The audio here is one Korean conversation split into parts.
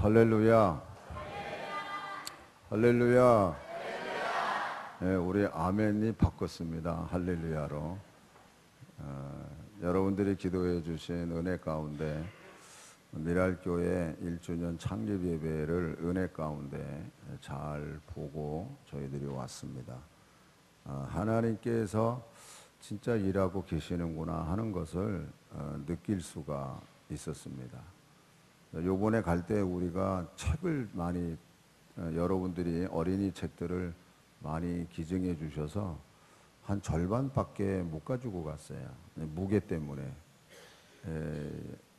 할렐루야. 할렐루야. 네, 우리 아멘이 바꿨습니다. 할렐루야로. 여러분들이 기도해 주신 은혜 가운데 미랄교회 1주년 창립 예배를 은혜 가운데 잘 보고 저희들이 왔습니다. 하나님께서 진짜 일하고 계시는구나 하는 것을 느낄 수가 있었습니다. 요번에 갈 때 우리가 책을 많이 여러분들이 어린이 책들을 많이 기증해 주셔서 한 절반밖에 못 가지고 갔어요. 무게 때문에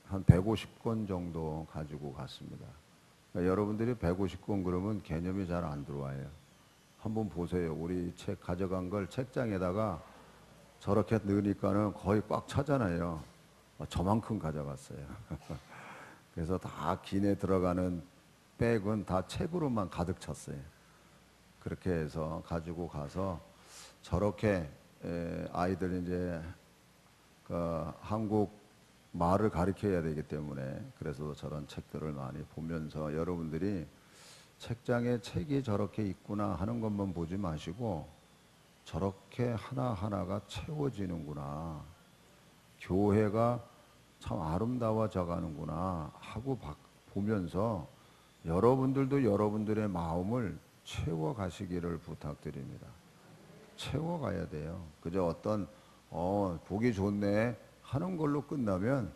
한 150권 정도 가지고 갔습니다. 그러니까 여러분들이 150권 그러면 개념이 잘 안 들어와요. 한번 보세요. 우리 책 가져간 걸 책장에다가 저렇게 넣으니까는 거의 꽉 차잖아요. 저만큼 가져갔어요. 그래서 다 기내 들어가는 백은 다 책으로만 가득 찼어요. 그렇게 해서 가지고 가서 저렇게 아이들 이제 그 한국 말을 가르쳐야 되기 때문에 그래서 저런 책들을 많이 보면서 여러분들이 책장에 책이 저렇게 있구나 하는 것만 보지 마시고 저렇게 하나하나가 채워지는구나. 교회가 참 아름다워져 가는구나 하고 보면서 여러분들도 여러분들의 마음을 채워가시기를 부탁드립니다. 채워가야 돼요. 그저 어떤 보기 좋네 하는 걸로 끝나면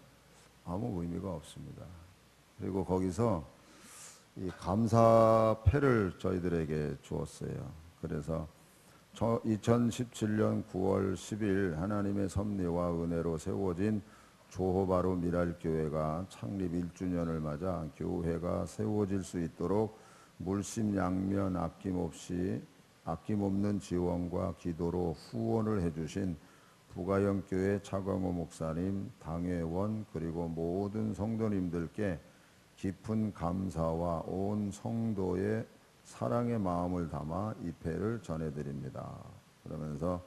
아무 의미가 없습니다. 그리고 거기서 이 감사패를 저희들에게 주었어요. 그래서 2017년 9월 10일 하나님의 섭리와 은혜로 세워진 조호바로 미랄교회가 창립 1주년을 맞아 교회가 세워질 수 있도록 물심양면 아낌없는 지원과 기도로 후원을 해주신 부가영교회 차광호 목사님, 당회원 그리고 모든 성도님들께 깊은 감사와 온 성도의 사랑의 마음을 담아 이 패를 전해드립니다. 그러면서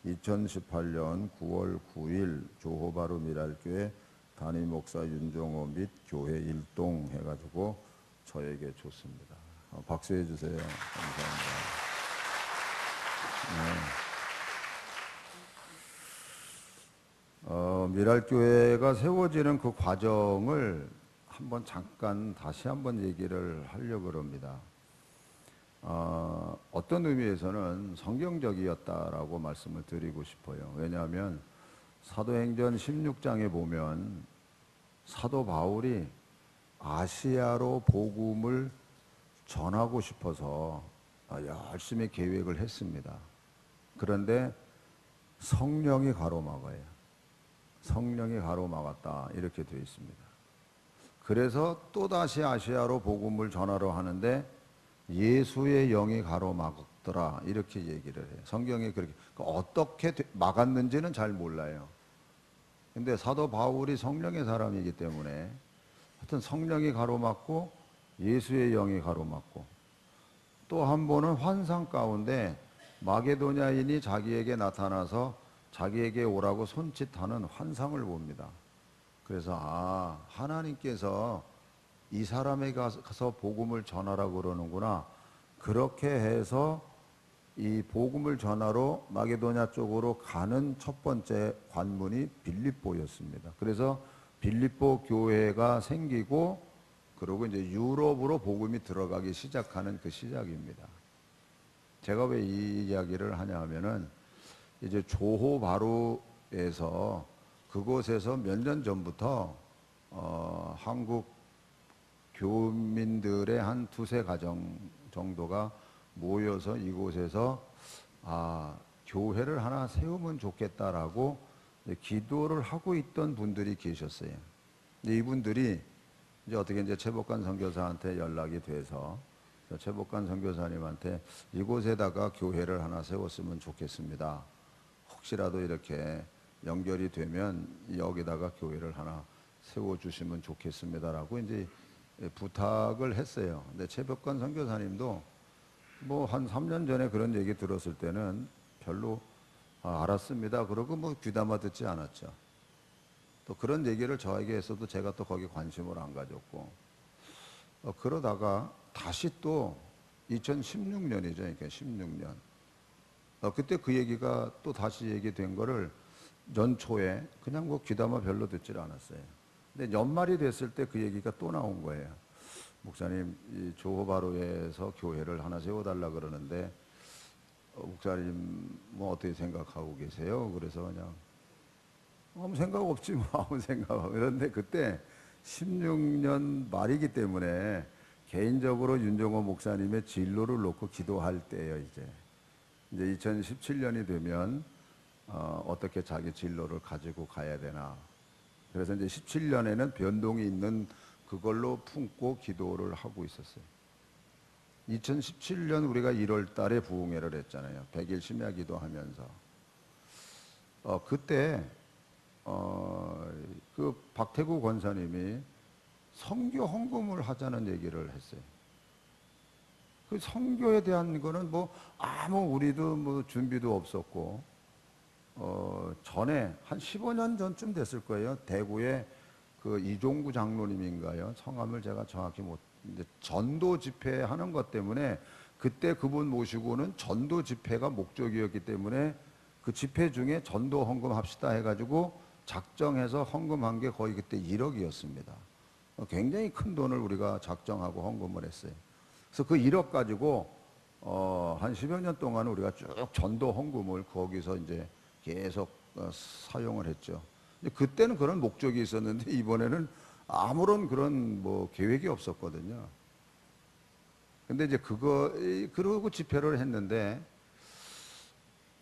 2018년 9월 9일 조호바로 미랄교회 담임 목사 윤종호 및 교회 일동 해가지고 저에게 줬습니다. 박수해 주세요. 감사합니다. 미랄교회가 세워지는 그 과정을 한번 잠깐 다시 한번 얘기를 하려고 합니다. 어떤 의미에서는 성경적이었다라고 말씀을 드리고 싶어요. 왜냐하면 사도행전 16장에 보면 사도 바울이 아시아로 복음을 전하고 싶어서 열심히 계획을 했습니다. 그런데 성령이 가로막아요. 성령이 가로막았다 이렇게 되어 있습니다. 그래서 또다시 아시아로 복음을 전하러 하는데 예수의 영이 가로막더라 이렇게 얘기를 해요. 성경에 그렇게 어떻게 막았는지는 잘 몰라요. 근데 사도 바울이 성령의 사람이기 때문에 하여튼 성령이 가로막고 예수의 영이 가로막고 또 한 번은 환상 가운데 마게도냐인이 자기에게 나타나서 자기에게 오라고 손짓하는 환상을 봅니다. 그래서 하나님께서 이 사람에게 가서 복음을 전하라고 그러는구나. 그렇게 해서 이 복음을 전하러 마게도냐 쪽으로 가는 첫 번째 관문이 빌립보였습니다. 그래서 빌립보 교회가 생기고 그리고 이제 유럽으로 복음이 들어가기 시작하는 그 시작입니다. 제가 왜 이 이야기를 하냐 하면은 이제 조호바루에서 그곳에서 몇 년 전부터 한국 교민들의 한 두세 가정 정도가 모여서 이곳에서 교회를 하나 세우면 좋겠다라고 기도를 하고 있던 분들이 계셨어요. 근데 이분들이 이제 어떻게 이제 최복관 선교사한테 연락이 돼서 최복관 선교사님한테 이곳에다가 교회를 하나 세웠으면 좋겠습니다. 혹시라도 이렇게 연결이 되면 여기다가 교회를 하나 세워주시면 좋겠습니다라고 이제 부탁을 했어요. 근데 최복관 선교사님도 뭐 한 3년 전에 그런 얘기 들었을 때는 별로 알았습니다. 그러고 뭐 귀담아 듣지 않았죠. 또 그런 얘기를 저에게 했어도 제가 또 거기 관심을 안 가졌고 그러다가 다시 또 2016년이죠. 그러니까 16년. 그때 그 얘기가 또 다시 얘기된 거를 연초에 그냥 뭐 귀담아 별로 듣질 않았어요. 근데 연말이 됐을 때 그 얘기가 또 나온 거예요. 목사님, 이 조호바로에서 교회를 하나 세워달라 그러는데, 목사님 뭐 어떻게 생각하고 계세요? 그래서 그냥 아무 생각 없지 뭐 아무 생각 없. 그런데 그때 16년 말이기 때문에 개인적으로 윤종호 목사님의 진로를 놓고 기도할 때예요. 이제 2017년이 되면 어떻게 자기 진로를 가지고 가야 되나. 그래서 이제 17년에는 변동이 있는 그걸로 품고 기도를 하고 있었어요. 2017년 우리가 1월 달에 부흥회를 했잖아요. 100일 심야 기도하면서. 그때 그 박태구 권사님이 선교 헌금을 하자는 얘기를 했어요. 그 선교에 대한 거는 뭐 아무 우리도 뭐 준비도 없었고, 전에 한 15년 전쯤 됐을 거예요. 대구에 그 이종구 장로님인가요? 성함을 제가 정확히 못, 이제 전도 집회 하는 것 때문에 그때 그분 모시고는 전도 집회가 목적이었기 때문에 그 집회 중에 전도 헌금 합시다 해가지고 작정해서 헌금한 게 거의 그때 1억이었습니다. 굉장히 큰 돈을 우리가 작정하고 헌금을 했어요. 그래서 그 1억 가지고 한 10여 년 동안 우리가 쭉 전도 헌금을 거기서 이제 계속 사용을 했죠. 그때는 그런 목적이 있었는데 이번에는 아무런 그런 뭐 계획이 없었거든요. 근데 이제 그러고 집회를 했는데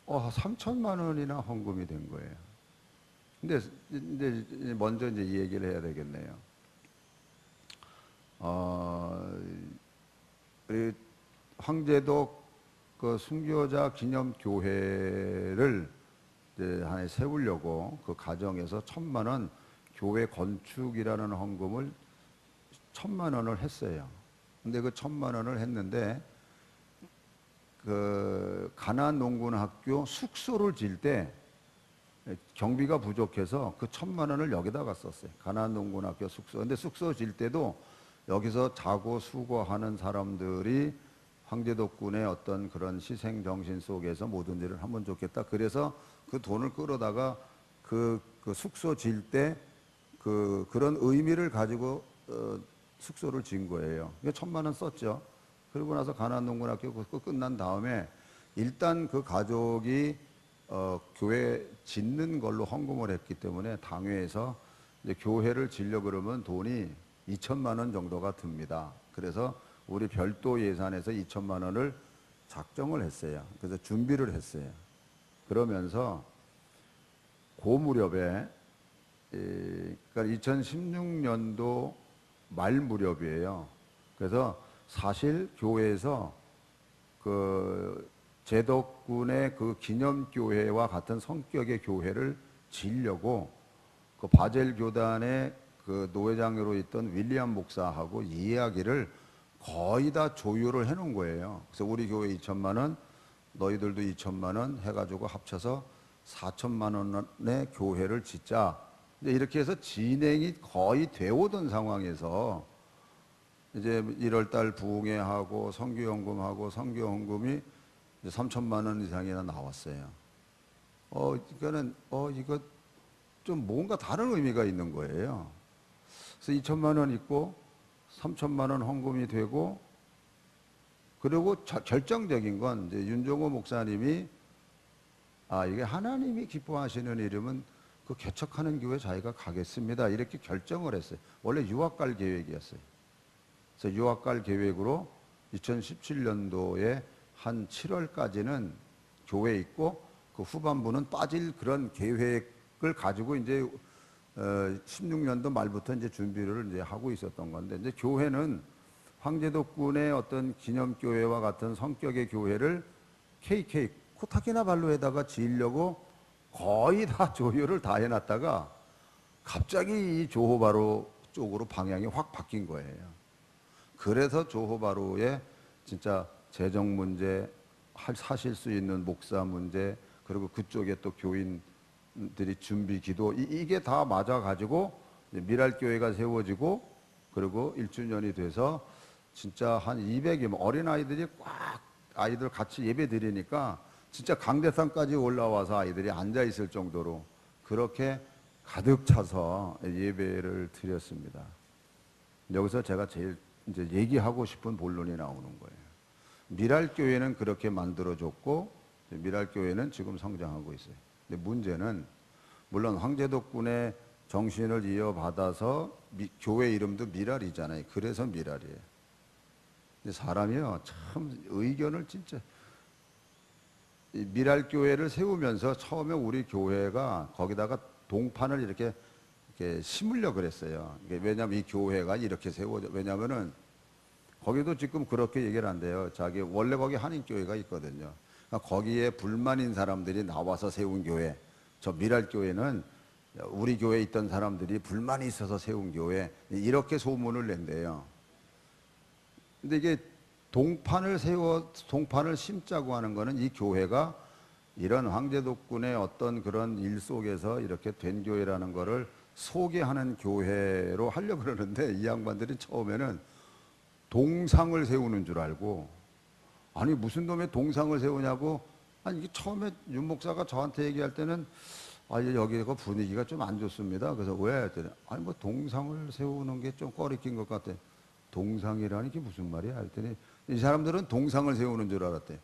3천만 원이나 헌금이 된 거예요. 근데 이제 먼저 이제 이 얘기를 해야 되겠네요. 우리 황제독 그 순교자 기념 교회를 이제 하나 세우려고 그 가정에서 1,000만 원 교회 건축이라는 헌금을 1,000만 원을 했어요. 근데 그 1,000만 원을 했는데 그 가나안 농군 학교 숙소를 질 때 경비가 부족해서 그 1,000만 원을 여기다가 썼어요. 가나안 농군 학교 숙소. 근데 숙소 질 때도 여기서 자고 수고하는 사람들이 황제독군의 어떤 그런 희생 정신 속에서 모든 일을 하면 좋겠다. 그래서 그 돈을 끌어다가 그 숙소 질 때 그런 의미를 가지고 숙소를 진 거예요. 1,000만 원 썼죠. 그러고 나서 가나안농군학교 그거 끝난 다음에 일단 그 가족이 교회 짓는 걸로 헌금을 했기 때문에 당회에서 이제 교회를 지려 그러면 돈이 2천만 원 정도가 듭니다. 그래서 우리 별도 예산에서 2천만 원을 작정을 했어요. 그래서 준비를 했어요. 그러면서 그 무렵에 그러니까 2016년도 말 무렵이에요. 그래서 사실 교회에서 그 제덕군의 그 기념교회와 같은 성격의 교회를 지으려고 그 바젤 교단의 그 노회장으로 있던 윌리엄 목사하고 이야기를 거의 다 조율을 해놓은 거예요. 그래서 우리 교회 2천만 원, 너희들도 2천만 원 해가지고 합쳐서 4천만 원의 교회를 짓자. 이렇게 해서 진행이 거의 되어오던 상황에서 이제 1월 달 부흥회하고 선교연금하고 선교헌금이 3천만 원 이상이나 나왔어요. 이거 좀 뭔가 다른 의미가 있는 거예요. 그래서 2천만 원 있고 3천만 원 헌금이 되고, 그리고 결정적인 건 이제 윤종호 목사님이 이게 하나님이 기뻐하시는 일이면 그 개척하는 교회 자기가 가겠습니다. 이렇게 결정을 했어요. 원래 유학 갈 계획이었어요. 그래서 유학 갈 계획으로 2017년도에 한 7월까지는 교회에 있고 그 후반부는 빠질 그런 계획을 가지고 이제 16년도 말부터 이제 준비를 이제 하고 있었던 건데, 이제 교회는 황제독군의 어떤 기념교회와 같은 성격의 교회를 KK 코타키나발루에다가 지으려고 거의 다 조율을 다 해놨다가 갑자기 이 조호바로 쪽으로 방향이 확 바뀐 거예요. 그래서 조호바로의 진짜 재정 문제, 사실 수 있는 목사 문제, 그리고 그쪽에 또 교인들이 준비 기도, 이게 다 맞아가지고 미랄교회가 세워지고 그리고 1주년이 돼서 진짜 한 200여 어린아이들이 꽉 아이들 같이 예배 드리니까 진짜 강대상까지 올라와서 아이들이 앉아 있을 정도로 그렇게 가득 차서 예배를 드렸습니다. 여기서 제가 제일 이제 얘기하고 싶은 본론이 나오는 거예요. 미랄교회는 그렇게 만들어졌고 미랄교회는 지금 성장하고 있어요. 근데 문제는 물론 황제덕군의 정신을 이어받아서 교회 이름도 미랄이잖아요. 그래서 미랄이에요. 근데 사람이요 참 의견을 진짜 미랄교회를 세우면서 처음에 우리 교회가 거기다가 동판을 이렇게 심으려고 그랬어요. 왜냐하면 이 교회가 이렇게 세워져. 왜냐하면은 거기도 지금 그렇게 얘기를 한대요. 자기 원래 거기 한인교회가 있거든요. 그러니까 거기에 불만인 사람들이 나와서 세운 교회. 저 미랄교회는 우리 교회에 있던 사람들이 불만이 있어서 세운 교회. 이렇게 소문을 낸대요. 근데 이게 동판을 심자고 하는 거는 이 교회가 이런 황제독군의 어떤 그런 일 속에서 이렇게 된 교회라는 거를 소개하는 교회로 하려고 그러는데 이 양반들이 처음에는 동상을 세우는 줄 알고 아니 무슨 놈의 동상을 세우냐고 아니 이게 처음에 윤 목사가 저한테 얘기할 때는 아 여기가 분위기가 좀 안 좋습니다. 그래서 왜? 했더니 아니 뭐 동상을 세우는 게 좀 꺼리낀 것 같아. 동상이라는 게 무슨 말이야? 했더니 이 사람들은 동상을 세우는 줄 알았대.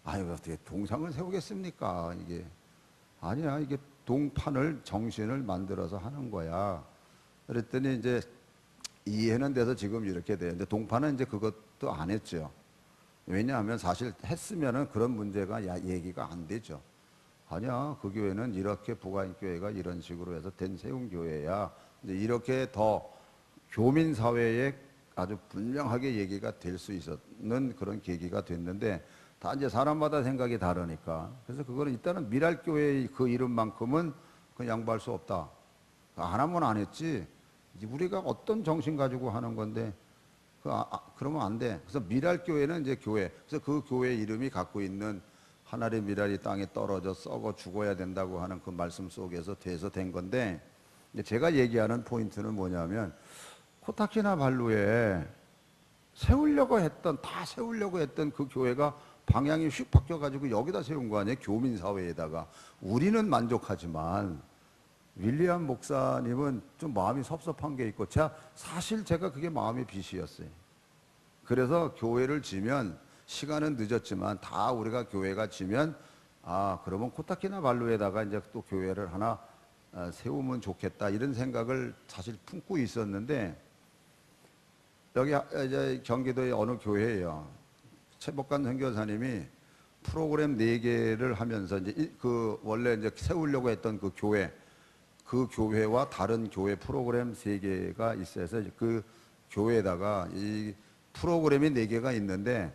아니 어떻게 동상을 세우겠습니까? 이게 아니야 이게 동판을 정신을 만들어서 하는 거야. 그랬더니 이제 이해는 돼서 지금 이렇게 돼. 근데 동판은 이제 그것도 안 했죠. 왜냐하면 사실 했으면은 그런 문제가 얘기가 안 되죠. 아니야 그 교회는 이렇게 부가인 교회가 이런 식으로 해서 된 세운 교회야. 이제 이렇게 더 교민 사회에 아주 분명하게 얘기가 될 수 있었는 그런 계기가 됐는데 다 이제 사람마다 생각이 다르니까 그래서 그거는 일단은 미랄교회의 그 이름만큼은 그 양보할 수 없다. 안 하면 안 했지. 우리가 어떤 정신 가지고 하는 건데 그러면 안 돼. 그래서 미랄교회는 이제 교회. 그래서 그 교회 이름이 갖고 있는 하늘의 미랄이 땅에 떨어져 썩어 죽어야 된다고 하는 그 말씀 속에서 돼서 된 건데 제가 얘기하는 포인트는 뭐냐면 코타키나발루에 다 세우려고 했던 그 교회가 방향이 휙 바뀌어가지고 여기다 세운 거 아니에요? 교민사회에다가. 우리는 만족하지만 윌리엄 목사님은 좀 마음이 섭섭한 게 있고 사실 제가 그게 마음의 빚이었어요. 그래서 교회를 지면 시간은 늦었지만 다 우리가 교회가 지면 그러면 코타키나발루에다가 이제 또 교회를 하나 세우면 좋겠다 이런 생각을 사실 품고 있었는데 여기 이제 경기도의 어느 교회예요. 최복관 선교사님이 프로그램 4개를 하면서 이제 원래 이제 세우려고 했던 그 교회와 다른 교회 프로그램 3개가 있어서 그 교회에다가 이 프로그램이 4개가 있는데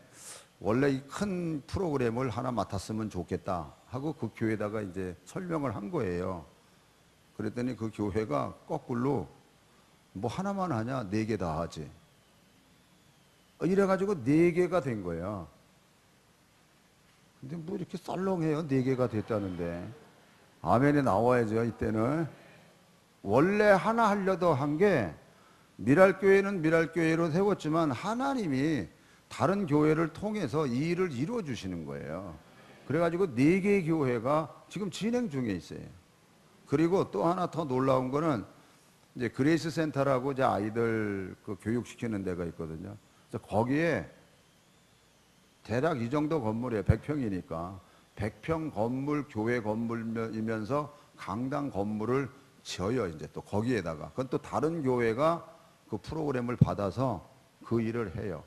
원래 이 큰 프로그램을 하나 맡았으면 좋겠다 하고 그 교회에다가 이제 설명을 한 거예요. 그랬더니 그 교회가 거꾸로 뭐 하나만 하냐 4개 다 하지. 이래가지고 4개가 된 거야. 근데 뭐 이렇게 썰렁해요. 4개가 됐다는데. 아멘이 나와야죠, 이때는. 원래 하나 하려도 한 게, 미랄교회는 미랄교회로 세웠지만, 하나님이 다른 교회를 통해서 이 일을 이루어주시는 거예요. 그래가지고 4개의 교회가 지금 진행 중에 있어요. 그리고 또 하나 더 놀라운 거는, 이제 그레이스 센터라고 이제 아이들 그 교육시키는 데가 있거든요. 그래서 거기에 대략 이 정도 건물이에요. 100평이니까. 100평 건물, 교회 건물이면서 강당 건물을 지어요. 이제 또 거기에다가. 그건 또 다른 교회가 그 프로그램을 받아서 그 일을 해요.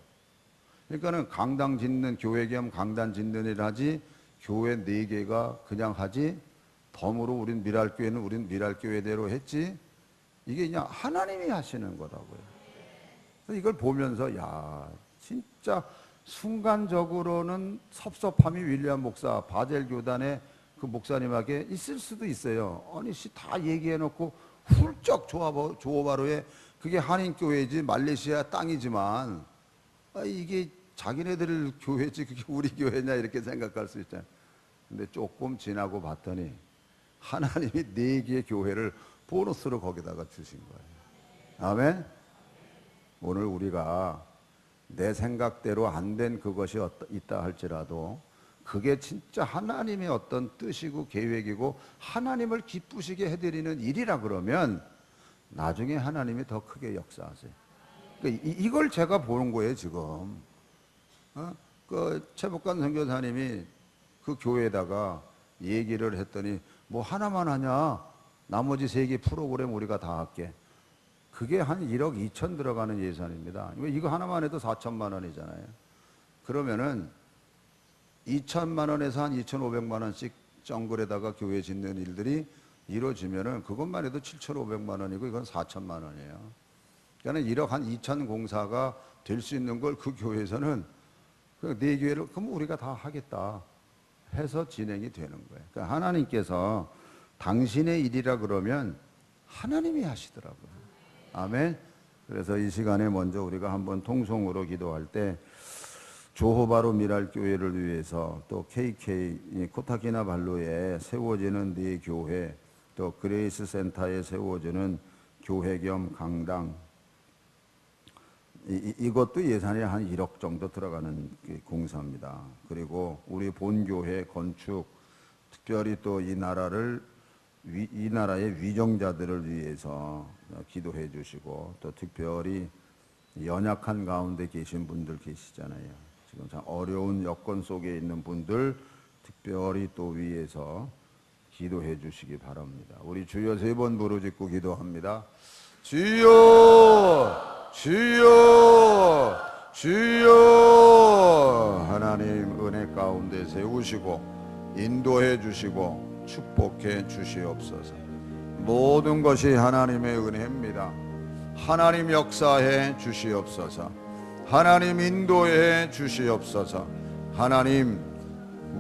그러니까는 강당 짓는, 교회 겸 강당 짓는 일 하지, 교회 4개가 그냥 하지, 덤으로 우린 미랄교회대로 했지, 이게 그냥 하나님이 하시는 거라고요. 이걸 보면서 야 진짜 순간적으로는 섭섭함이 윌리엄 목사 바젤 교단의 그 목사님에게 있을 수도 있어요. 아니 다 얘기해놓고 훌쩍 조호바로에 그게 한인교회지 말레이시아 땅이지만 이게 자기네들 교회지 그게 우리 교회냐 이렇게 생각할 수 있잖아요. 근데 조금 지나고 봤더니 하나님이 4개의 교회를 보너스로 거기다가 주신 거예요. 아멘. 오늘 우리가 내 생각대로 안 된 그것이 있다 할지라도 그게 진짜 하나님의 어떤 뜻이고 계획이고 하나님을 기쁘시게 해드리는 일이라 그러면 나중에 하나님이 더 크게 역사하세요. 그러니까 이걸 제가 보는 거예요 지금. 그 최복관 선교사님이 그 교회에다가 얘기를 했더니 뭐 하나만 하냐, 나머지 3개 프로그램 우리가 다 할게. 그게 한 1억 2천 들어가는 예산입니다. 이거 하나만 해도 4천만 원이잖아요. 그러면은 2천만 원에서 한 2,500만 원씩 정글에다가 교회 짓는 일들이 이루어지면은 그것만 해도 7,500만 원이고 이건 4천만 원이에요. 그러니까 1억 한 2천 공사가 될 수 있는 걸 그 교회에서는 그 4교회를 그럼 우리가 다 하겠다 해서 진행이 되는 거예요. 그러니까 하나님께서 당신의 일이라 그러면 하나님이 하시더라고요. 아멘. 그래서 이 시간에 먼저 우리가 한번 통성으로 기도할 때 조호바로 미랄 교회를 위해서 또 KK 코타키나발루에 세워지는 네 교회, 또 그레이스 센터에 세워지는 교회 겸 강당, 이것도 예산이 한 1억 정도 들어가는 공사입니다. 그리고 우리 본교회 건축, 특별히 또 이 나라의 위정자들을 위해서 기도해 주시고, 또 특별히 연약한 가운데 계신 분들 계시잖아요. 지금 참 어려운 여건 속에 있는 분들 특별히 또 위해서 기도해 주시기 바랍니다. 우리 주여 3번 부르짖고 기도합니다. 주여, 주여, 주여. 하나님 은혜 가운데 세우시고 인도해 주시고 축복해 주시옵소서. 모든 것이 하나님의 은혜입니다. 하나님 역사해 주시옵소서. 하나님 인도해 주시옵소서. 하나님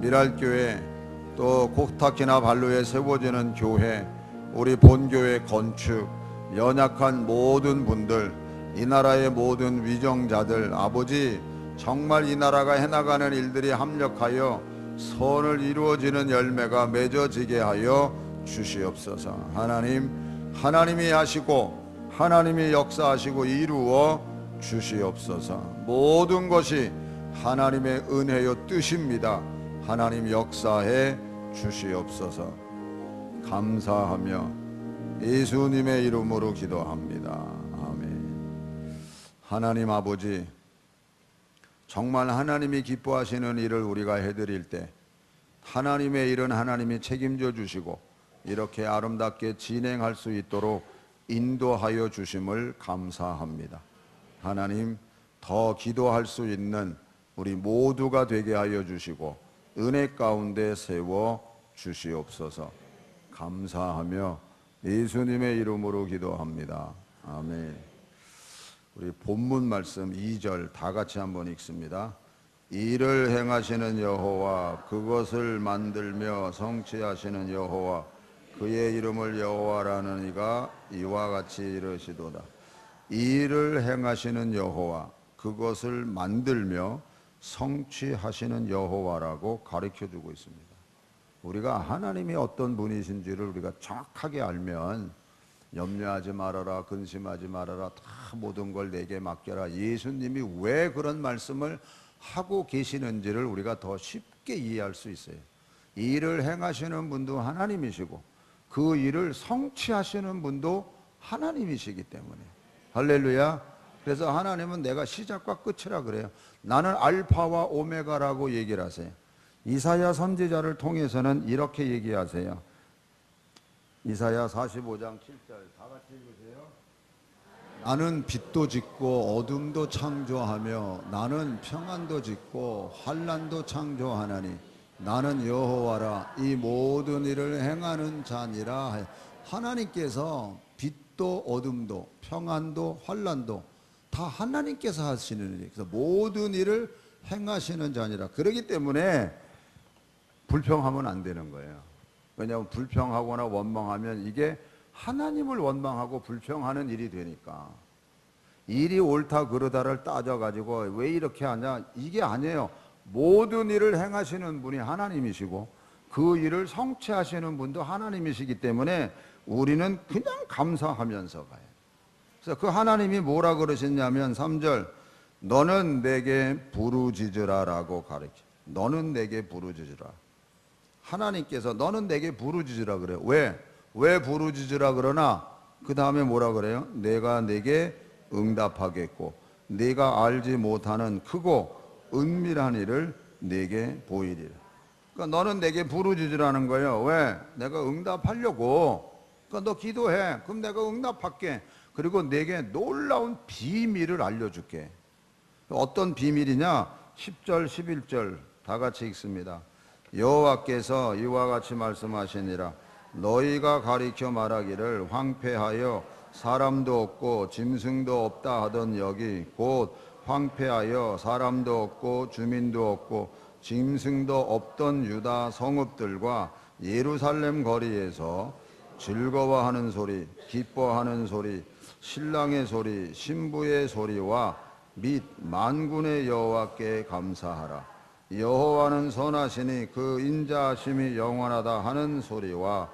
미랄교회 또 코타키나발루에 세워지는 교회, 우리 본교회 건축, 연약한 모든 분들, 이 나라의 모든 위정자들, 아버지 정말 이 나라가 해나가는 일들이 합력하여 선을 이루어지는 열매가 맺어지게 하여 주시옵소서. 하나님, 하나님이 하시고 하나님이 역사하시고 이루어 주시옵소서. 모든 것이 하나님의 은혜요 뜻입니다. 하나님 역사해 주시옵소서. 감사하며 예수님의 이름으로 기도합니다. 아멘. 하나님 아버지, 정말 하나님이 기뻐하시는 일을 우리가 해드릴 때 하나님의 일은 하나님이 책임져 주시고 이렇게 아름답게 진행할 수 있도록 인도하여 주심을 감사합니다. 하나님, 더 기도할 수 있는 우리 모두가 되게 하여 주시고 은혜 가운데 세워 주시옵소서. 감사하며 예수님의 이름으로 기도합니다. 아멘. 우리 본문 말씀 2절 다 같이 한번 읽습니다. 이를 행하시는 여호와, 그것을 만들며 성취하시는 여호와, 그의 이름을 여호와라는 이가 이와 같이 이르시도다. 이를 행하시는 여호와, 그것을 만들며 성취하시는 여호와라고 가르쳐주고 있습니다. 우리가 하나님이 어떤 분이신지를 우리가 정확하게 알면 염려하지 말아라, 근심하지 말아라, 다 모든 걸 내게 맡겨라, 예수님이 왜 그런 말씀을 하고 계시는지를 우리가 더 쉽게 이해할 수 있어요. 이 일을 행하시는 분도 하나님이시고 그 일을 성취하시는 분도 하나님이시기 때문에, 할렐루야. 그래서 하나님은 내가 시작과 끝이라 그래요. 나는 알파와 오메가라고 얘기를 하세요. 이사야 선지자를 통해서는 이렇게 얘기하세요. 이사야 45장 7절 다 같이 읽으세요. 나는 빛도 짓고 어둠도 창조하며 나는 평안도 짓고 환난도 창조하나니 나는 여호와라, 이 모든 일을 행하는 자니라. 하나님께서 빛도 어둠도 평안도 환난도 다 하나님께서 하시는 일, 그래서 모든 일을 행하시는 자니라. 그렇기 때문에 불평하면 안 되는 거예요. 왜냐하면 불평하거나 원망하면 이게 하나님을 원망하고 불평하는 일이 되니까. 일이 옳다 그르다를 따져가지고 왜 이렇게 하냐, 이게 아니에요. 모든 일을 행하시는 분이 하나님이시고 그 일을 성취하시는 분도 하나님이시기 때문에 우리는 그냥 감사하면서 가요. 그래서 그 하나님이 뭐라 그러셨냐면 3절 너는 내게 부르짖으라라고 가르쳐. 너는 내게 부르짖으라. 하나님께서 너는 내게 부르짖으라 그래요. 왜 부르짖으라 그러나 그 다음에 뭐라 그래요? 내가 내게 응답하겠고 네가 알지 못하는 크고 은밀한 일을 내게 보이리라. 그러니까 너는 내게 부르짖으라는 거예요. 왜? 내가 응답하려고. 그러니까 너 기도해. 그럼 내가 응답할게. 그리고 내게 놀라운 비밀을 알려줄게. 어떤 비밀이냐? 10절 11절 다 같이 읽습니다. 여호와께서 이와 같이 말씀하시니라. 너희가 가리켜 말하기를 황폐하여 사람도 없고 짐승도 없다 하던 여기 곧 황폐하여 사람도 없고 주민도 없고 짐승도 없던 유다 성읍들과 예루살렘 거리에서 즐거워하는 소리, 기뻐하는 소리, 신랑의 소리, 신부의 소리와 및 만군의 여호와께 감사하라. 여호와는 선하시니 그 인자하심이 영원하다 하는 소리와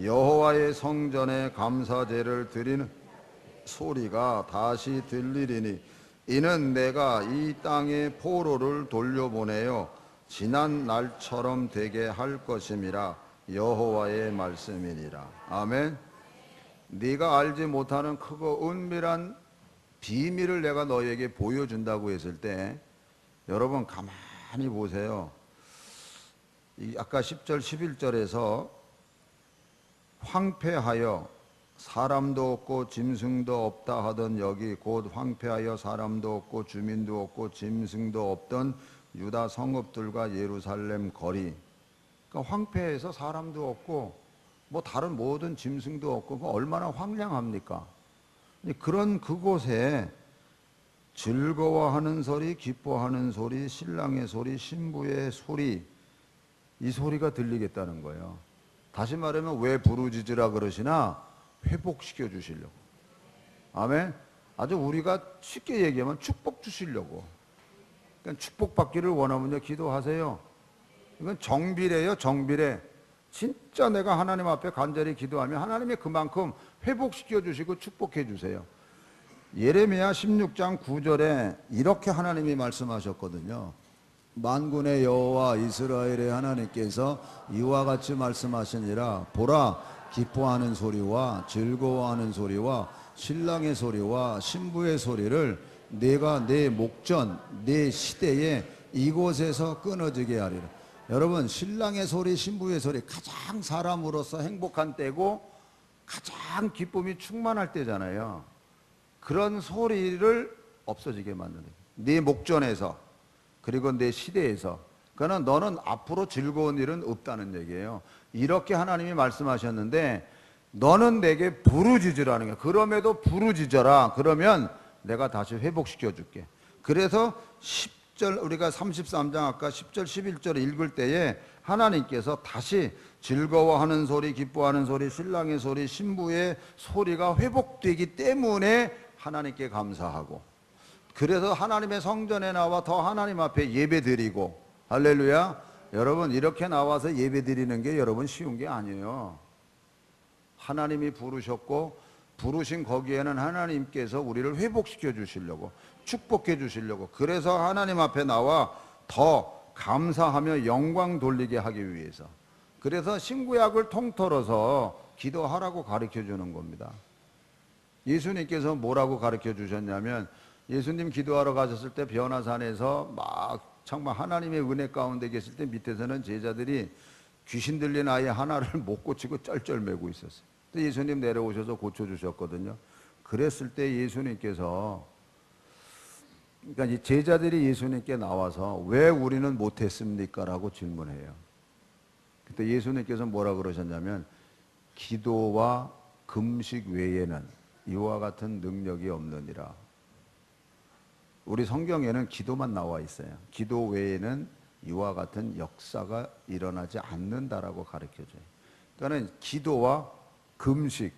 여호와의 성전에 감사제를 드리는 소리가 다시 들리리니 이는 내가 이 땅에 포로를 돌려보내어 지난 날처럼 되게 할 것임이라. 여호와의 말씀이니라. 아멘. 네가 알지 못하는 크고 은밀한 비밀을 내가 너에게 보여준다고 했을 때 여러분 가만히 보세요. 아까 10절 11절에서 황폐하여 사람도 없고 짐승도 없다 하던 여기 곧 황폐하여 사람도 없고 주민도 없고 짐승도 없던 유다 성읍들과 예루살렘 거리. 그러니까 황폐해서 사람도 없고 뭐 다른 모든 짐승도 없고 얼마나 황량합니까? 그런 그곳에 즐거워하는 소리, 기뻐하는 소리, 신랑의 소리, 신부의 소리, 이 소리가 들리겠다는 거예요. 다시 말하면 왜 부르짖으라 그러시나? 회복시켜 주시려고. 아멘. 아주 우리가 쉽게 얘기하면 축복 주시려고. 그러니까 축복받기를 원하면요 기도하세요. 이건 정비례요, 정비례. 진짜 내가 하나님 앞에 간절히 기도하면 하나님이 그만큼 회복시켜 주시고 축복해 주세요. 예레미야 16장 9절에 이렇게 하나님이 말씀하셨거든요. 만군의 여호와 이스라엘의 하나님께서 이와 같이 말씀하시니라. 보라, 기뻐하는 소리와 즐거워하는 소리와 신랑의 소리와 신부의 소리를 내가 내 목전 내 시대에 이곳에서 끊어지게 하리라. 여러분, 신랑의 소리, 신부의 소리, 가장 사람으로서 행복한 때고 가장 기쁨이 충만할 때잖아요. 그런 소리를 없어지게 만드는 거예요. 네 목전에서, 그리고 내 시대에서. 그러나 너는 앞으로 즐거운 일은 없다는 얘기예요. 이렇게 하나님이 말씀하셨는데 너는 내게 부르짖으라는 거예요. 그럼에도 부르짖어라. 그러면 내가 다시 회복시켜 줄게. 그래서 10절, 우리가 33장 아까 10절 11절 읽을 때에 하나님께서 다시 즐거워하는 소리, 기뻐하는 소리, 신랑의 소리, 신부의 소리가 회복되기 때문에 하나님께 감사하고, 그래서 하나님의 성전에 나와 더 하나님 앞에 예배드리고, 할렐루야. 여러분, 이렇게 나와서 예배드리는 게 여러분 쉬운 게 아니에요. 하나님이 부르셨고 부르신 거기에는 하나님께서 우리를 회복시켜 주시려고, 축복해 주시려고, 그래서 하나님 앞에 나와 더 감사하며 영광 돌리게 하기 위해서, 그래서 신구약을 통틀어서 기도하라고 가르쳐 주는 겁니다. 예수님께서 뭐라고 가르쳐 주셨냐면, 예수님 기도하러 가셨을 때 변화산에서 막 정말 하나님의 은혜 가운데 계실 때 밑에서는 제자들이 귀신 들린 아이 하나를 못 고치고 쩔쩔매고 있었어요. 예수님 내려오셔서 고쳐주셨거든요. 그랬을 때 예수님께서, 그러니까 이 제자들이 예수님께 나와서 왜 우리는 못했습니까? 라고 질문해요. 그때 예수님께서 뭐라 그러셨냐면, 기도와 금식 외에는 이와 같은 능력이 없느니라. 우리 성경에는 기도만 나와 있어요. 기도 외에는 이와 같은 역사가 일어나지 않는다라고 가르쳐줘요. 그러니까 기도와 금식,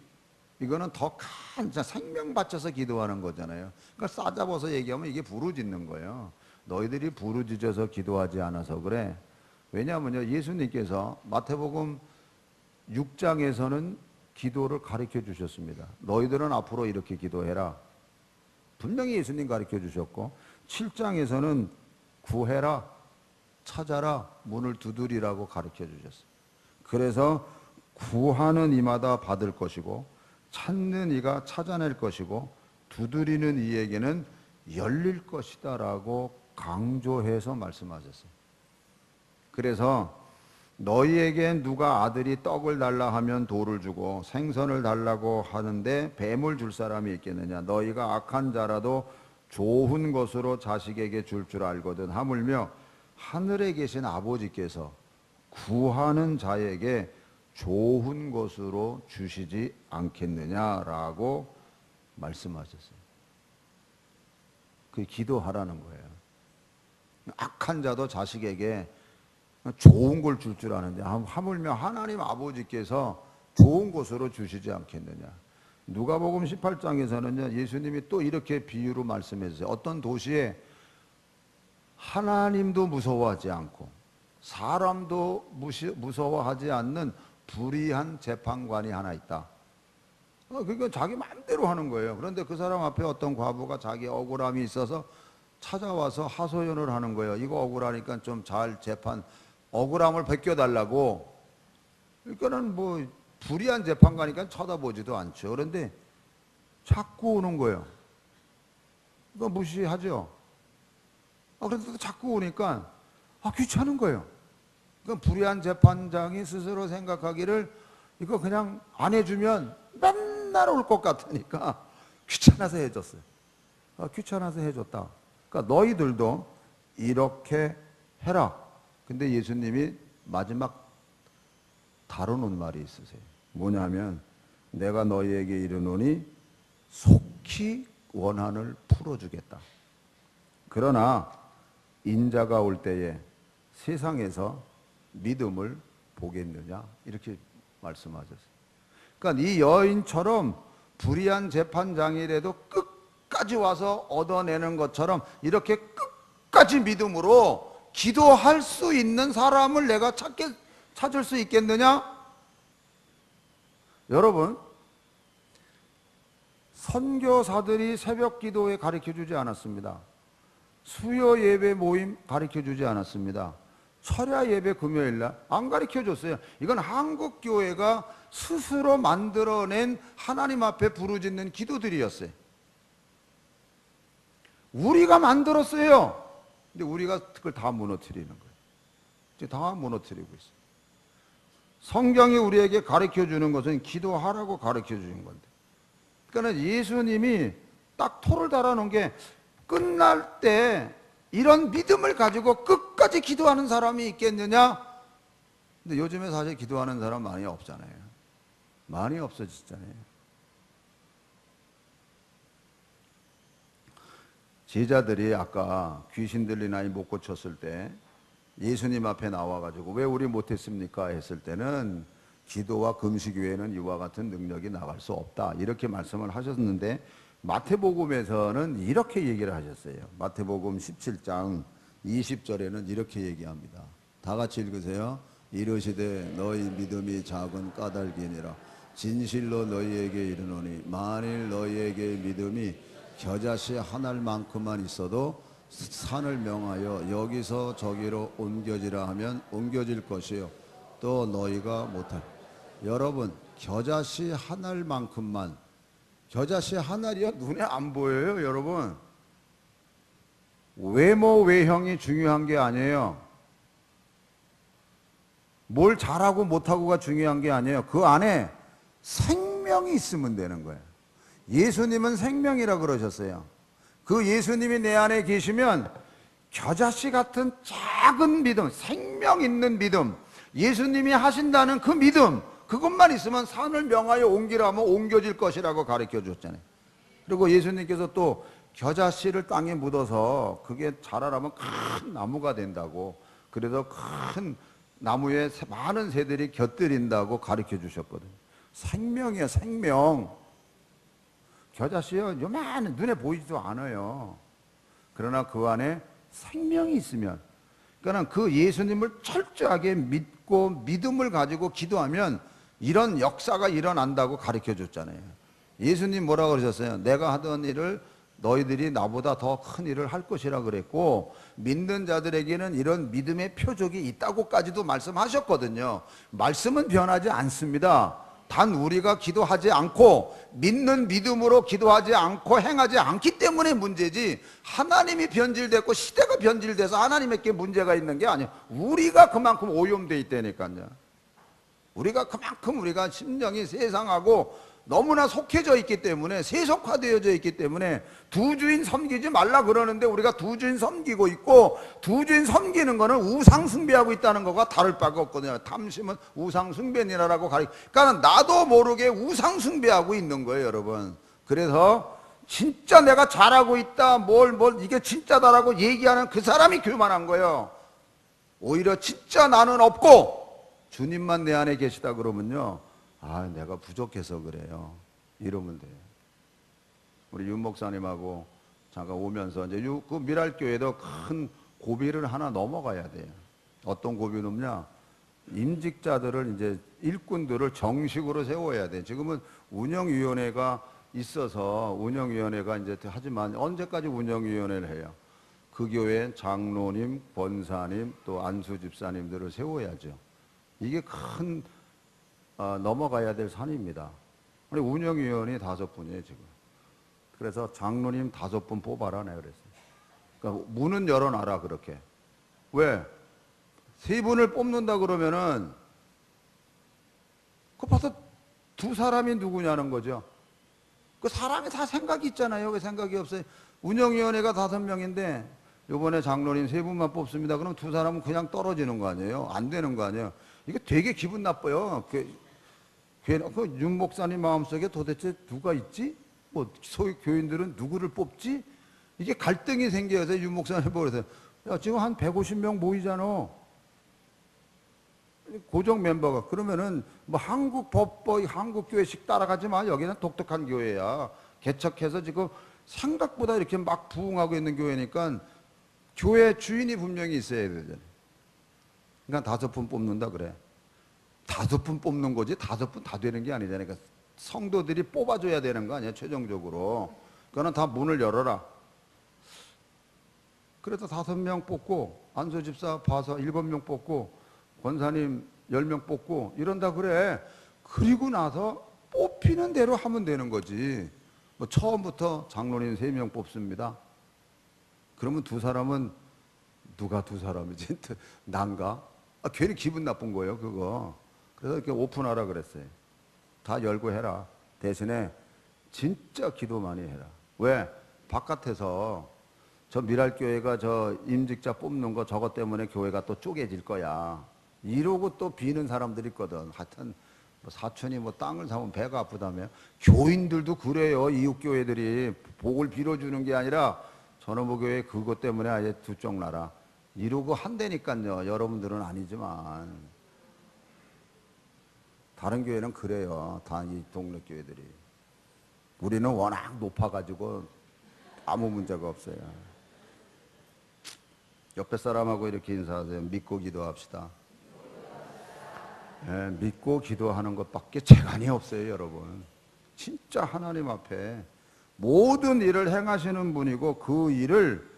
이거는 더 큰 생명 바쳐서 기도하는 거잖아요. 그러니까 싸잡아서 얘기하면 이게 부르짖는 거예요. 너희들이 부르짖어서 기도하지 않아서 그래. 왜냐하면요, 예수님께서 마태복음 6장에서는 기도를 가르쳐 주셨습니다. 너희들은 앞으로 이렇게 기도해라. 분명히 예수님 가르쳐 주셨고 7장에서는 구해라, 찾아라, 문을 두드리라고 가르쳐 주셨어요. 그래서 구하는 이마다 받을 것이고 찾는 이가 찾아낼 것이고 두드리는 이에게는 열릴 것이다 라고 강조해서 말씀하셨어요. 그래서 너희에게 누가 아들이 떡을 달라 하면 돌을 주고 생선을 달라고 하는데 뱀을 줄 사람이 있겠느냐. 너희가 악한 자라도 좋은 것으로 자식에게 줄 알거든. 하물며 하늘에 계신 아버지께서 구하는 자에게 좋은 것으로 주시지 않겠느냐라고 말씀하셨어요. 그게 기도하라는 거예요. 악한 자도 자식에게 좋은 걸 줄 아는데 하물며 하나님 아버지께서 좋은 것으로 주시지 않겠느냐. 누가복음 18장에서는요 예수님이 또 이렇게 비유로 말씀해 주세요. 어떤 도시에 하나님도 무서워하지 않고 사람도 무서워하지 않는 불의한 재판관이 하나 있다. 그러니까 자기 마음대로 하는 거예요. 그런데 그 사람 앞에 어떤 과부가 자기 억울함이 있어서 찾아와서 하소연을 하는 거예요. 이거 억울하니까 좀 잘 재판, 억울함을 벗겨달라고. 그러니까는 뭐 불의한 재판관이니까 쳐다보지도 않죠. 그런데 자꾸 오는 거예요. 그거 무시하죠. 그래도 자꾸 오니까 귀찮은 거예요. 그러니까 불의한 재판장이 스스로 생각하기를 이거 그냥 안 해주면 맨날 올 것 같으니까 귀찮아서 해줬어요. 귀찮아서 해줬다. 그러니까 너희들도 이렇게 해라. 근데 예수님이 마지막 다루는 말이 있으세요. 뭐냐면 내가 너희에게 이르노니 속히 원한을 풀어주겠다. 그러나 인자가 올 때에 세상에서 믿음을 보겠느냐 이렇게 말씀하셨어요. 그러니까 이 여인처럼 불의한 재판장이라도 끝까지 와서 얻어내는 것처럼 이렇게 끝까지 믿음으로 기도할 수 있는 사람을 내가 찾을 수 있겠느냐? 여러분, 선교사들이 새벽 기도에 가르쳐주지 않았습니다. 수요 예배 모임 가르쳐주지 않았습니다. 철야 예배 금요일날 안 가르쳐줬어요. 이건 한국 교회가 스스로 만들어낸 하나님 앞에 부르짖는 기도들이었어요. 우리가 만들었어요. 근데 우리가 그걸 다 무너뜨리는 거예요. 이제 다 무너뜨리고 있어요. 성경이 우리에게 가르쳐주는 것은 기도하라고 가르쳐주는 건데, 그러니까 예수님이 딱 토를 달아놓은 게 끝날 때 이런 믿음을 가지고 끝까지 기도하는 사람이 있겠느냐? 근데 요즘에 사실 기도하는 사람 많이 없잖아요. 많이 없어졌잖아요. 제자들이 아까 귀신 들린 아이 못 고쳤을 때 예수님 앞에 나와가지고 왜 우리 못했습니까? 했을 때는 기도와 금식 외에는 이와 같은 능력이 나갈 수 없다 이렇게 말씀을 하셨는데, 마태복음에서는 이렇게 얘기를 하셨어요. 마태복음 17장 20절에는 이렇게 얘기합니다. 다 같이 읽으세요. 이르시되 너희 믿음이 작은 까닭이니라. 진실로 너희에게 이르노니 만일 너희에게 믿음이 겨자씨 한 알만큼만 있어도 산을 명하여 여기서 저기로 옮겨지라 하면 옮겨질 것이요 또 너희가 못할. 여러분, 겨자씨 한 알만큼만, 겨자씨 한 알이요? 눈에 안 보여요, 여러분. 외모 외형이 중요한 게 아니에요. 뭘 잘하고 못하고가 중요한 게 아니에요. 그 안에 생명이 있으면 되는 거예요. 예수님은 생명이라 그러셨어요. 그 예수님이 내 안에 계시면 겨자씨 같은 작은 믿음, 생명 있는 믿음, 예수님이 하신다는 그 믿음, 그것만 있으면 산을 명하여 옮기라 하면 옮겨질 것이라고 가르쳐 줬잖아요. 그리고 예수님께서 또 겨자씨를 땅에 묻어서 그게 자라려면 큰 나무가 된다고, 그래서 큰 나무에 많은 새들이 곁들인다고 가르쳐 주셨거든요. 생명이에요, 생명. 겨자씨요, 요만한 눈에 보이지도 않아요. 그러나 그 안에 생명이 있으면, 그러니까 그 예수님을 철저하게 믿고 믿음을 가지고 기도하면 이런 역사가 일어난다고 가르쳐 줬잖아요. 예수님 뭐라고 그러셨어요? 내가 하던 일을 너희들이 나보다 더 큰 일을 할 것이라 그랬고, 믿는 자들에게는 이런 믿음의 표적이 있다고까지도 말씀하셨거든요. 말씀은 변하지 않습니다. 단 우리가 기도하지 않고 믿는 믿음으로 기도하지 않고 행하지 않기 때문에 문제지, 하나님이 변질됐고 시대가 변질돼서 하나님에게 문제가 있는 게 아니에요. 우리가 그만큼 오염돼 있다니까요. 우리가 그만큼 우리가 심령이 세상하고 너무나 속해져 있기 때문에, 세속화되어져 있기 때문에 두 주인 섬기지 말라 그러는데 우리가 두 주인 섬기고 있고, 두 주인 섬기는 거는 우상 숭배하고 있다는 것과 다를 바가 없거든요. 탐심은 우상 숭배니라라고 그러니까 나도 모르게 우상 숭배하고 있는 거예요, 여러분. 그래서 진짜 내가 잘하고 있다, 뭘 이게 진짜다라고 얘기하는 그 사람이 교만한 거예요. 오히려 진짜 나는 없고 주님만 내 안에 계시다 그러면요, 아, 내가 부족해서 그래요, 이러면 돼요. 우리 윤 목사님하고 잠깐 오면서 이제 그 미랄교회도 큰 고비를 하나 넘어가야 돼요. 어떤 고비는요, 임직자들을 이제 일꾼들을 정식으로 세워야 돼. 지금은 운영위원회가 있어서 운영위원회가 이제 하지만 언제까지 운영위원회를 해요? 그 교회 장로님, 권사님, 또 안수 집사님들을 세워야죠. 이게 큰 넘어가야 될 산입니다. 우리 운영위원이 5분이에요 지금. 그래서 장로님 5분 뽑아라 내가 그랬어요. 그러니까 문은 열어놔라 그렇게. 왜? 3분을 뽑는다 그러면은 그 벌써 2사람이 누구냐는 거죠. 그 사람이 다 생각이 있잖아요. 왜 생각이 없어요? 운영위원회가 5명인데 이번에 장로님 3분만 뽑습니다. 그럼 2사람은 그냥 떨어지는 거 아니에요? 안 되는 거 아니에요? 이게 되게 기분 나빠요. 윤 목사님 마음속에 도대체 누가 있지? 뭐 소위 교인들은 누구를 뽑지? 이게 갈등이 생겨서 윤 목사님 보면서, 야, 지금 한 150명 모이잖아. 고정 멤버가. 그러면은 뭐 한국 법법, 한국 교회식 따라가지 마. 여기는 독특한 교회야. 개척해서 지금 생각보다 이렇게 막 부흥하고 있는 교회니까 교회 주인이 분명히 있어야 되잖아요. 그러니까 5분 뽑는다 그래. 5분 뽑는 거지 5분 다 되는 게 아니잖아요. 그러니까 성도들이 뽑아줘야 되는 거 아니야, 최종적으로. 그거는 다 문을 열어라. 그래서 5명 뽑고, 안수집사 봐서 7명 뽑고, 권사님 10명 뽑고 이런다 그래. 그리고 나서 뽑히는 대로 하면 되는 거지. 뭐 처음부터 장로님 3명 뽑습니다. 그러면 2사람은 누가 2사람이지? 난가? 괜히 기분 나쁜 거예요, 그거. 그래서 이렇게 오픈하라 그랬어요. 다 열고 해라. 대신에 진짜 기도 많이 해라. 왜? 바깥에서 저 미랄교회가 저 임직자 뽑는 거 저것 때문에 교회가 또 쪼개질 거야, 이러고 또 비는 사람들이 있거든. 하여튼 뭐 사촌이 뭐 땅을 사면 배가 아프다며. 교인들도 그래요. 이웃교회들이 복을 빌어주는 게 아니라 전원부 교회 그것 때문에 아예 두 쪽 나라 이러고 한다니까요. 여러분들은 아니지만 다른 교회는 그래요. 다 이 동네 교회들이. 우리는 워낙 높아가지고 아무 문제가 없어요. 옆에 사람하고 이렇게 인사하세요. 믿고 기도합시다. 네, 믿고 기도하는 것밖에 재간이 없어요, 여러분. 진짜 하나님 앞에 모든 일을 행하시는 분이고 그 일을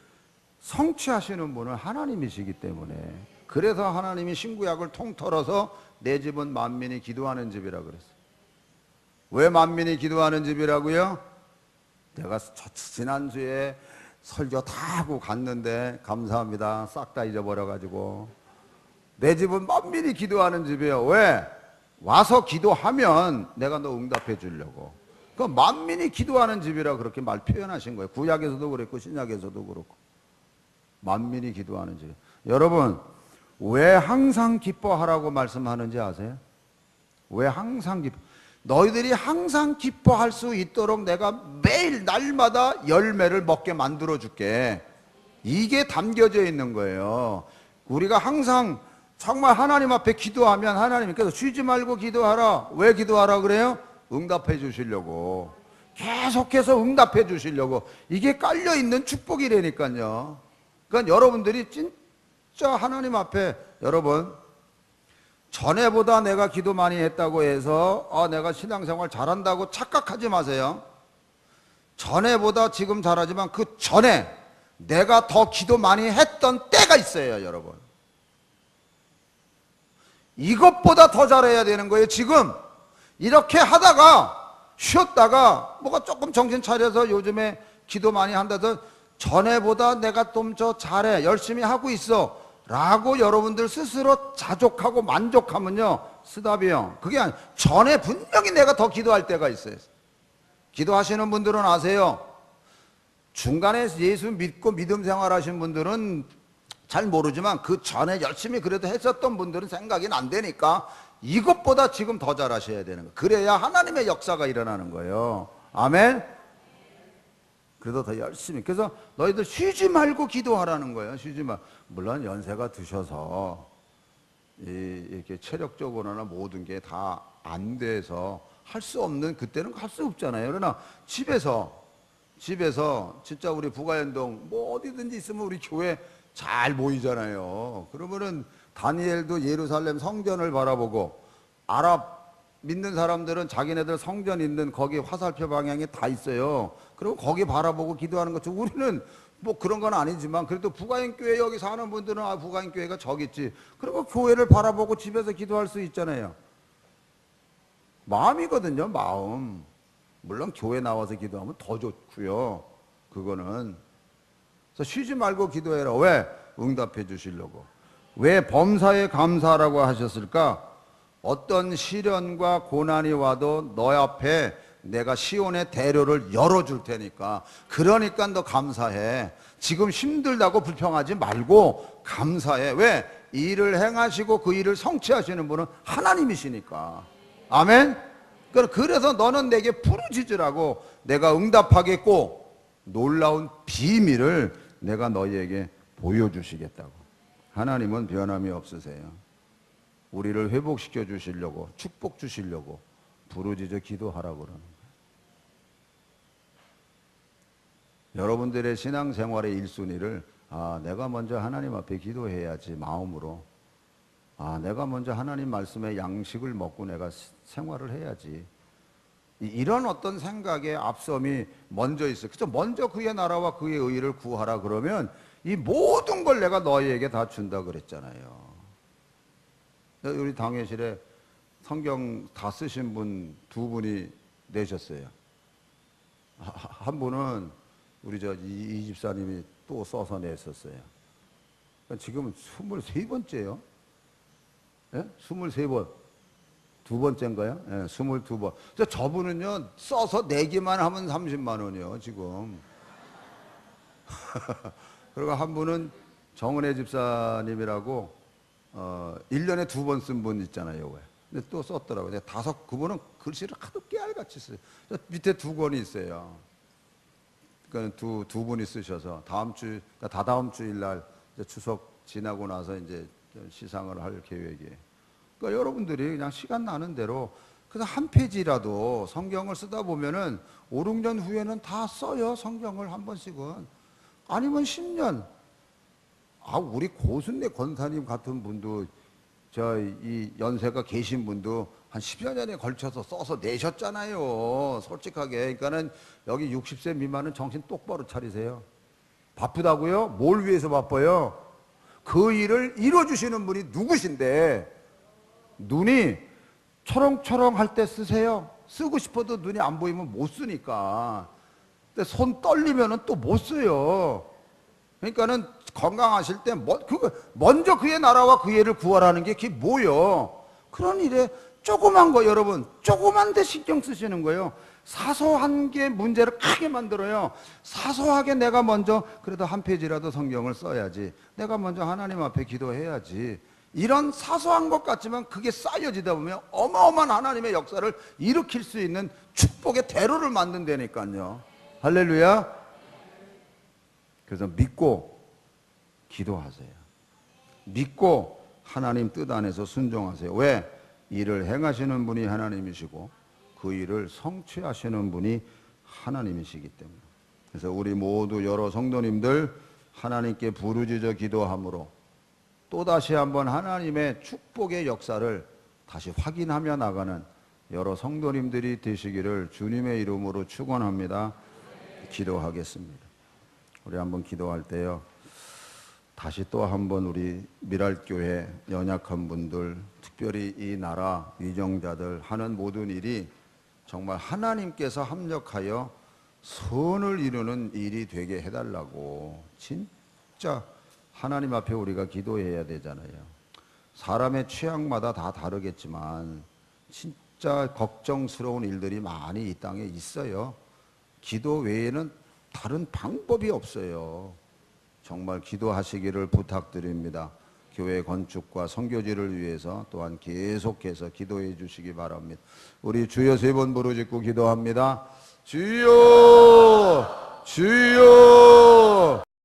성취하시는 분은 하나님이시기 때문에, 그래서 하나님이 신구약을 통틀어서 내 집은 만민이 기도하는 집이라 그랬어요. 왜 만민이 기도하는 집이라고요? 내가 지난주에 설교 다 하고 갔는데 감사합니다. 싹 다 잊어버려가지고. 내 집은 만민이 기도하는 집이에요. 왜? 와서 기도하면 내가 너 응답해 주려고. 그 만민이 기도하는 집이라 그렇게 말 표현하신 거예요. 구약에서도 그랬고 신약에서도 그렇고. 만민이 기도하는 집. 여러분, 왜 항상 기뻐하라고 말씀하는지 아세요? 왜 항상 너희들이 항상 기뻐할 수 있도록 내가 매일 날마다 열매를 먹게 만들어 줄게. 이게 담겨져 있는 거예요. 우리가 항상 정말 하나님 앞에 기도하면 하나님께서 쉬지 말고 기도하라. 왜 기도하라 그래요? 응답해 주시려고. 계속해서 응답해 주시려고. 이게 깔려 있는 축복이라니까요. 그러니까 여러분들이 진짜 하나님 앞에, 여러분 전에보다 내가 기도 많이 했다고 해서 내가 신앙생활 잘한다고 착각하지 마세요. 전에보다 지금 잘하지만 그 전에 내가 더 기도 많이 했던 때가 있어요, 여러분. 이것보다 더 잘해야 되는 거예요. 지금 이렇게 하다가 쉬었다가 뭐가 조금 정신 차려서 요즘에 기도 많이 한다던 전에보다 내가 좀 더 잘해, 열심히 하고 있어 라고 여러분들 스스로 자족하고 만족하면요, 스답이요. 그게 아니, 전에 분명히 내가 더 기도할 때가 있어요. 기도하시는 분들은 아세요. 중간에 예수 믿고 믿음 생활하신 분들은 잘 모르지만 그 전에 열심히 그래도 했었던 분들은 생각이 안 되니까 이것보다 지금 더 잘하셔야 되는 거예요. 그래야 하나님의 역사가 일어나는 거예요. 아멘. 그래도 더 열심히. 그래서 너희들 쉬지 말고 기도하라는 거예요. 쉬지 마. 물론 연세가 드셔서 이렇게 체력적으로나 모든 게 다 안 돼서 할 수 없는 그때는 할 수 없잖아요. 그러나 집에서 진짜 우리 부가연동 뭐 어디든지 있으면 우리 교회 잘 모이잖아요. 그러면은 다니엘도 예루살렘 성전을 바라보고, 아랍 믿는 사람들은 자기네들 성전 있는 거기 화살표 방향에 다 있어요. 그리고 거기 바라보고 기도하는 거죠. 우리는 뭐 그런 건 아니지만 그래도 부가인교회 여기 사는 분들은 부가인교회가 저기 있지. 그리고 교회를 바라보고 집에서 기도할 수 있잖아요. 마음이거든요, 마음. 물론 교회 나와서 기도하면 더 좋고요. 그거는. 그래서 쉬지 말고 기도해라. 왜? 응답해 주시려고. 왜 범사에 감사하라고 하셨을까? 어떤 시련과 고난이 와도 너 앞에 내가 시온의 대로를 열어줄 테니까, 그러니까 너 감사해. 지금 힘들다고 불평하지 말고 감사해. 왜? 이 일을 행하시고 그 일을 성취하시는 분은 하나님이시니까. 아멘. 그래서 너는 내게 부르짖으라고 내가 응답하겠고 놀라운 비밀을 내가 너희에게 보여주시겠다고. 하나님은 변함이 없으세요. 우리를 회복시켜 주시려고, 축복 주시려고 부르짖어 기도하라고 그러는 거예요. 여러분들의 신앙생활의 1순위를 내가 먼저 하나님 앞에 기도해야지 마음으로, 내가 먼저 하나님 말씀의 양식을 먹고 내가 생활을 해야지, 이런 어떤 생각의 앞섬이 먼저 있어요. 그래서 먼저 그의 나라와 그의 의를 구하라 그러면 이 모든 걸 내가 너희에게 다 준다 그랬잖아요. 우리 당회실에 성경 다 쓰신 분 두 분이 내셨어요. 한 분은 우리 이 집사님이 또 써서 냈었어요. 지금은 23번째요. 예? 23번. 두 번째인가요? 예, 22번. 저분은요, 써서 내기만 하면 30만 원이요, 지금. 그리고 한 분은 정은혜 집사님이라고, 1년에 2번 쓴 분 있잖아요, 왜. 근데 또 썼더라고요. 그분은 글씨를 하도 깨알같이 써요. 밑에 2권이 있어요. 그러니까 두 분이 쓰셔서 다다음 주일 날 추석 지나고 나서 이제 시상을 할 계획이에요. 그러니까 여러분들이 그냥 시간 나는 대로 그래서 한 페이지라도 성경을 쓰다 보면은 5, 6년 후에는 다 써요. 성경을 한 번씩은. 아니면 10년. 우리 고순례 권사님 같은 분도 이 연세가 계신 분도 한 10여 년에 걸쳐서 써서 내셨잖아요. 솔직하게. 그러니까는 여기 60세 미만은 정신 똑바로 차리세요. 바쁘다고요? 뭘 위해서 바빠요? 그 일을 이뤄주시는 분이 누구신데, 눈이 초롱초롱 할 때 쓰세요. 쓰고 싶어도 눈이 안 보이면 못 쓰니까. 근데 손 떨리면은 또 못 써요. 그러니까는 건강하실 때 먼저 그의 나라와 그의 일을 구하라는 게 그게 뭐요? 그런 일에 조그만 거, 여러분, 조그만 데 신경 쓰시는 거예요. 사소한 게 문제를 크게 만들어요. 사소하게 내가 먼저 그래도 한 페이지라도 성경을 써야지, 내가 먼저 하나님 앞에 기도해야지, 이런 사소한 것 같지만 그게 쌓여지다 보면 어마어마한 하나님의 역사를 일으킬 수 있는 축복의 대로를 만든다니까요. 할렐루야. 그래서 믿고 기도하세요. 믿고 하나님 뜻 안에서 순종하세요. 왜? 일을 행하시는 분이 하나님이시고 그 일을 성취하시는 분이 하나님이시기 때문에. 그래서 우리 모두 여러 성도님들 하나님께 부르짖어 기도함으로 또다시 한번 하나님의 축복의 역사를 다시 확인하며 나가는 여러 성도님들이 되시기를 주님의 이름으로 축원합니다. 기도하겠습니다. 우리 한번 기도할 때요, 다시 또 한번 우리 미랄교회 연약한 분들, 특별히 이 나라 위정자들 하는 모든 일이 정말 하나님께서 합력하여 선을 이루는 일이 되게 해달라고 진짜 하나님 앞에 우리가 기도해야 되잖아요. 사람의 취향마다 다 다르겠지만 진짜 걱정스러운 일들이 많이 이 땅에 있어요. 기도 외에는 다른 방법이 없어요. 정말 기도하시기를 부탁드립니다. 교회 건축과 선교지를 위해서 또한 계속해서 기도해 주시기 바랍니다. 우리 주여 3번 부르짖고 기도합니다. 주여, 주여.